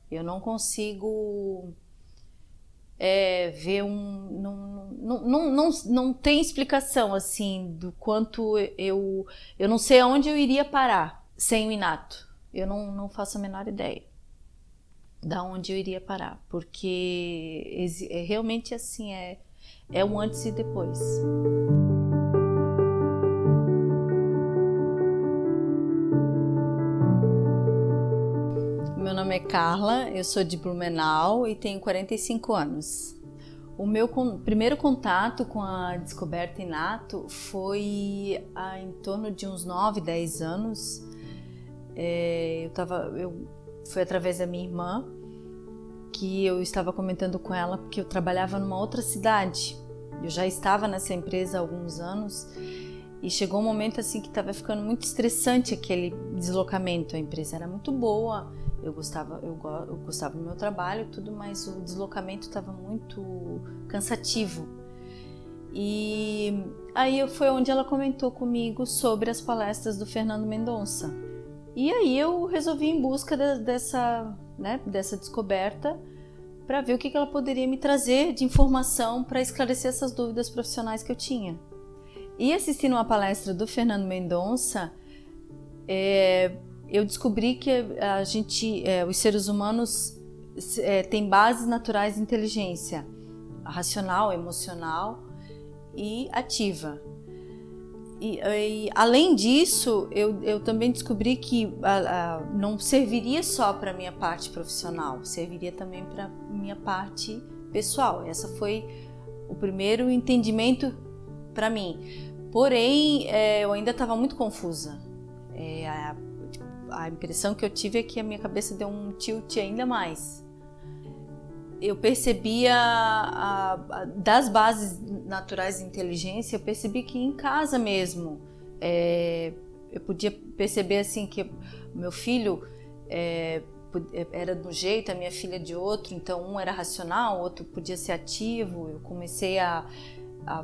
Eu não consigo ver não tem explicação assim do quanto eu não sei aonde eu iria parar sem o inato. Eu não faço a menor ideia da onde eu iria parar, porque realmente assim é um antes e depois. Meu nome é Carla, eu sou de Blumenau e tenho 45 anos. O meu primeiro contato com a descoberta inato foi em torno de uns 9, 10 anos. Foi através da minha irmã, que eu estava comentando com ela, porque eu trabalhava numa outra cidade. Eu já estava nessa empresa há alguns anos e chegou um momento assim que estava ficando muito estressante aquele deslocamento. A empresa era muito boa, eu gostava do meu trabalho e tudo, mas o deslocamento estava muito cansativo. E aí foi onde ela comentou comigo sobre as palestras do Fernando Mendonça. E aí eu resolvi ir em busca dessa descoberta para ver o que ela poderia me trazer de informação para esclarecer essas dúvidas profissionais que eu tinha. E assistindo uma palestra do Fernando Mendonça, eu descobri que os seres humanos têm bases naturais de inteligência racional, emocional e ativa. E além disso, eu também descobri que não serviria só para a minha parte profissional, serviria também para a minha parte pessoal. Essa foi o primeiro entendimento para mim. Porém, eu ainda estava muito confusa. A impressão que eu tive é que a minha cabeça deu um tilt ainda mais. Eu percebia das bases naturais de inteligência, eu percebi que em casa mesmo, eu podia perceber assim que meu filho era de um jeito, a minha filha de outro, então um era racional, o outro podia ser ativo. Eu comecei a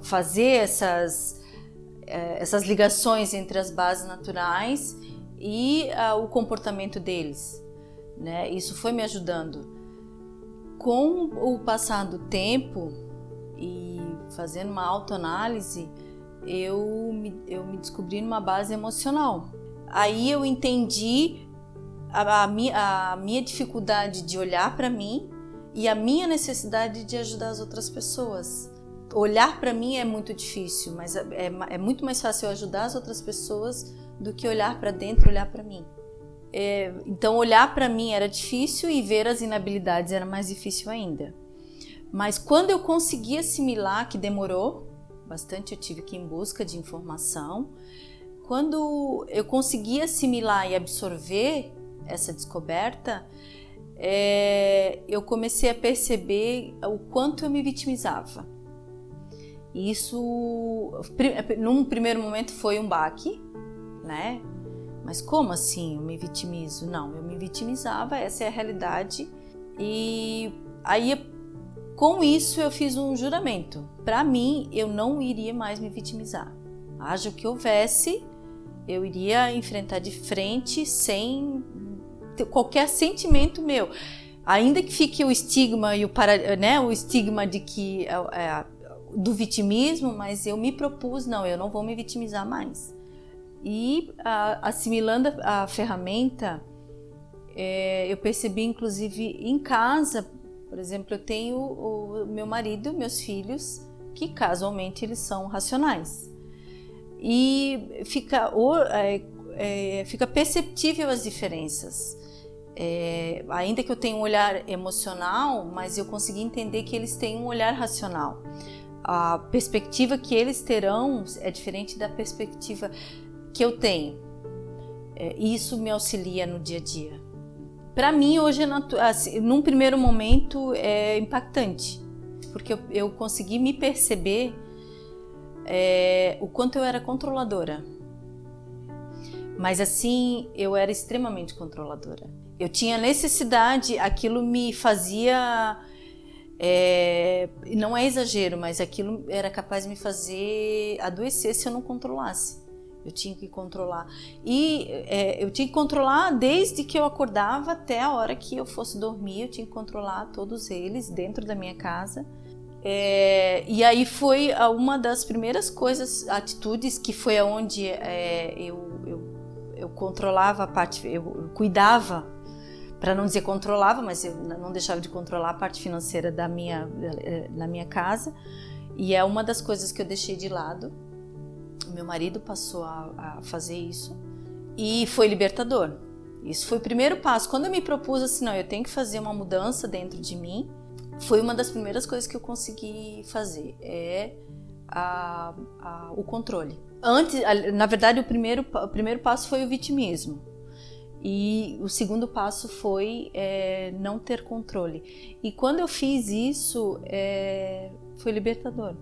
fazer essas ligações entre as bases naturais e o comportamento deles, né? Isso foi me ajudando. Com o passar do tempo e fazendo uma autoanálise, eu me descobri numa base emocional. Aí eu entendi a minha dificuldade de olhar para mim e a minha necessidade de ajudar as outras pessoas. Olhar para mim é muito difícil, mas é muito mais fácil eu ajudar as outras pessoas do que olhar para dentro, olhar para mim. Então olhar para mim era difícil e ver as inabilidades era mais difícil ainda. Mas quando eu consegui assimilar, que demorou bastante, eu tive que ir em busca de informação. Quando eu consegui assimilar e absorver essa descoberta, eu comecei a perceber o quanto eu me vitimizava. E isso, num primeiro momento, foi um baque, né? Mas como assim eu me vitimizo? Não, eu me vitimizava, essa é a realidade. E aí, com isso, eu fiz um juramento. Para mim, eu não iria mais me vitimizar. Haja o que houvesse, eu iria enfrentar de frente sem qualquer sentimento meu. Ainda que fique o estigma e o estigma de que do vitimismo, mas eu me propus, não, eu não vou me vitimizar mais. E assimilando a ferramenta, eu percebi inclusive em casa, por exemplo, eu tenho o meu marido, meus filhos, que casualmente eles são racionais. E fica perceptível as diferenças. Ainda que eu tenha um olhar emocional, mas eu consegui entender que eles têm um olhar racional. A perspectiva que eles terão é diferente da perspectiva que eu tenho. Isso me auxilia no dia a dia. Para mim, hoje, assim, num primeiro momento, é impactante, porque eu consegui me perceber o quanto eu era controladora. Mas assim, eu era extremamente controladora. Eu tinha necessidade, aquilo me fazia... não é exagero, mas aquilo era capaz de me fazer adoecer se eu não controlasse. Eu tinha que controlar. E eu tinha que controlar desde que eu acordava até a hora que eu fosse dormir. Eu tinha que controlar todos eles dentro da minha casa. E aí foi uma das primeiras atitudes, que foi onde eu controlava a parte, eu cuidava, para não dizer controlava, mas eu não deixava de controlar a parte financeira da minha casa. E é uma das coisas que eu deixei de lado. Meu marido passou a fazer isso e foi libertador. Isso foi o primeiro passo. Quando eu me propus assim, não, eu tenho que fazer uma mudança dentro de mim, foi uma das primeiras coisas que eu consegui fazer, o controle. Na verdade, o primeiro passo foi o vitimismo. E o segundo passo foi não ter controle. E quando eu fiz isso, foi libertador.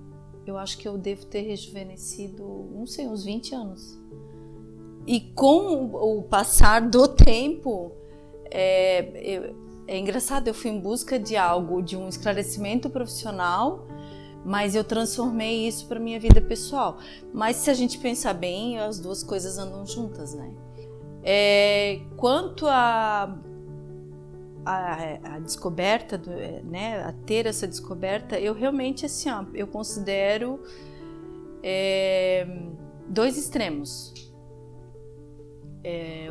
Eu acho que eu devo ter rejuvenescido, não sei, uns 20 anos. E com o passar do tempo, é engraçado, eu fui em busca de um esclarecimento profissional, mas eu transformei isso para minha vida pessoal. Mas se a gente pensar bem, as duas coisas andam juntas, né? Quanto a descoberta, né, a ter essa descoberta, eu realmente assim, eu considero dois extremos,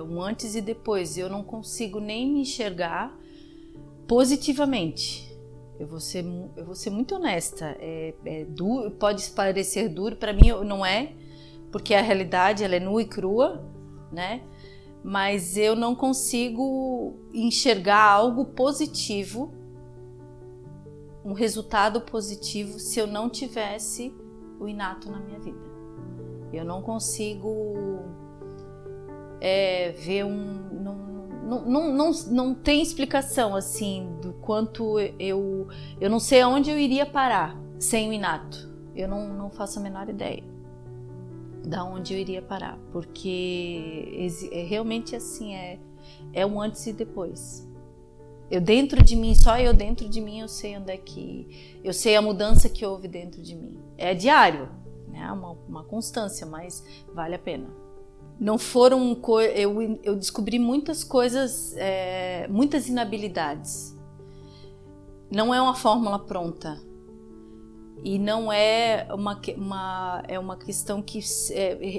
um antes e depois. Eu não consigo nem me enxergar positivamente. Eu vou ser muito honesta. Duro, pode parecer duro, para mim não é, porque a realidade ela é nua e crua, né? Mas eu não consigo enxergar algo positivo, um resultado positivo, se eu não tivesse o inato na minha vida. Eu não consigo ver não tem explicação assim do quanto eu não sei aonde eu iria parar sem o inato. Eu não faço a menor ideia da onde eu iria parar, porque realmente assim é um antes e depois. Só eu dentro de mim eu sei onde é que eu sei a mudança que houve dentro de mim. É diário, né? Uma constância, mas vale a pena. Não foram eu descobri muitas coisas, muitas inabilidades. Não é uma fórmula pronta. E não é uma questão que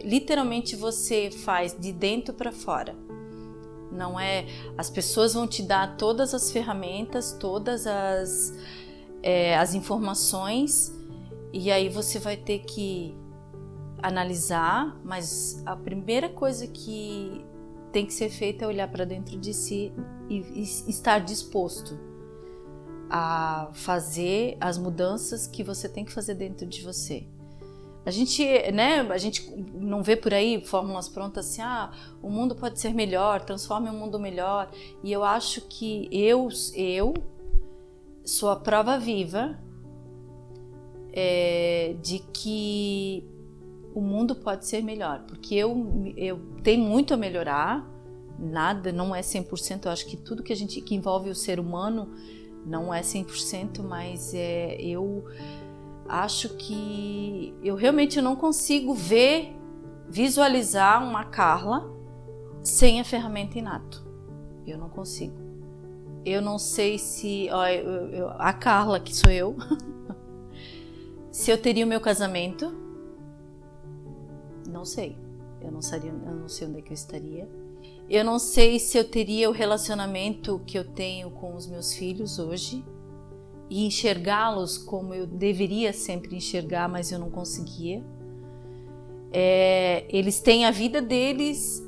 literalmente você faz de dentro para fora. Não é. As pessoas vão te dar todas as ferramentas, todas as informações, e aí você vai ter que analisar, mas a primeira coisa que tem que ser feita é olhar para dentro de si e estar disposto a fazer as mudanças que você tem que fazer dentro de você. A gente não vê por aí fórmulas prontas assim, o mundo pode ser melhor, transforme um mundo melhor. E eu acho que eu sou a prova viva de que o mundo pode ser melhor, porque eu tenho muito a melhorar, nada, não é 100%, eu acho que tudo que envolve o ser humano não é 100%, mas eu acho que eu realmente não consigo visualizar uma Carla sem a ferramenta inato. Eu não consigo. Eu não sei se a Carla, que sou eu, se eu teria o meu casamento, não sei. Eu não sei onde é que eu estaria. Eu não sei se eu teria o relacionamento que eu tenho com os meus filhos hoje e enxergá-los como eu deveria sempre enxergar, mas eu não conseguia. Eles têm a vida deles,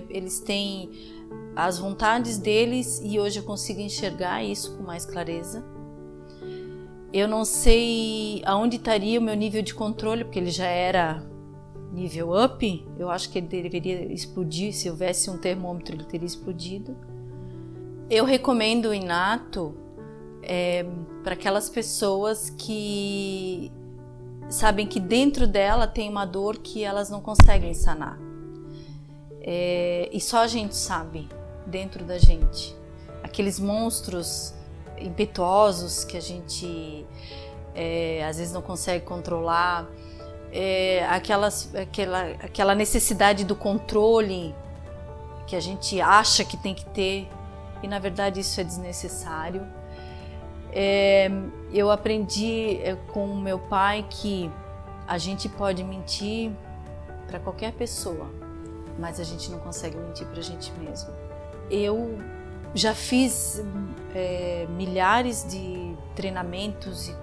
eles têm as vontades deles e hoje eu consigo enxergar isso com mais clareza. Eu não sei aonde estaria o meu nível de controle, porque ele já era nível up, eu acho que ele deveria explodir, se houvesse um termômetro ele teria explodido. Eu recomendo o inato para aquelas pessoas que sabem que dentro dela tem uma dor que elas não conseguem sanar. E só a gente sabe, dentro da gente. Aqueles monstros impetuosos que a gente às vezes não consegue controlar, aquela necessidade do controle que a gente acha que tem que ter, e na verdade isso é desnecessário. Eu aprendi com o meu pai que a gente pode mentir para qualquer pessoa, mas a gente não consegue mentir para a gente mesmo. Eu já fiz milhares de treinamentos e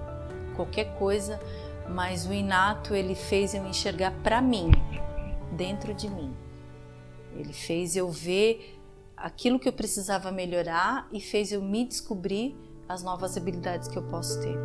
qualquer coisa, mas o inato ele fez eu enxergar para mim, dentro de mim. Ele fez eu ver aquilo que eu precisava melhorar e fez eu me descobrir as novas habilidades que eu posso ter.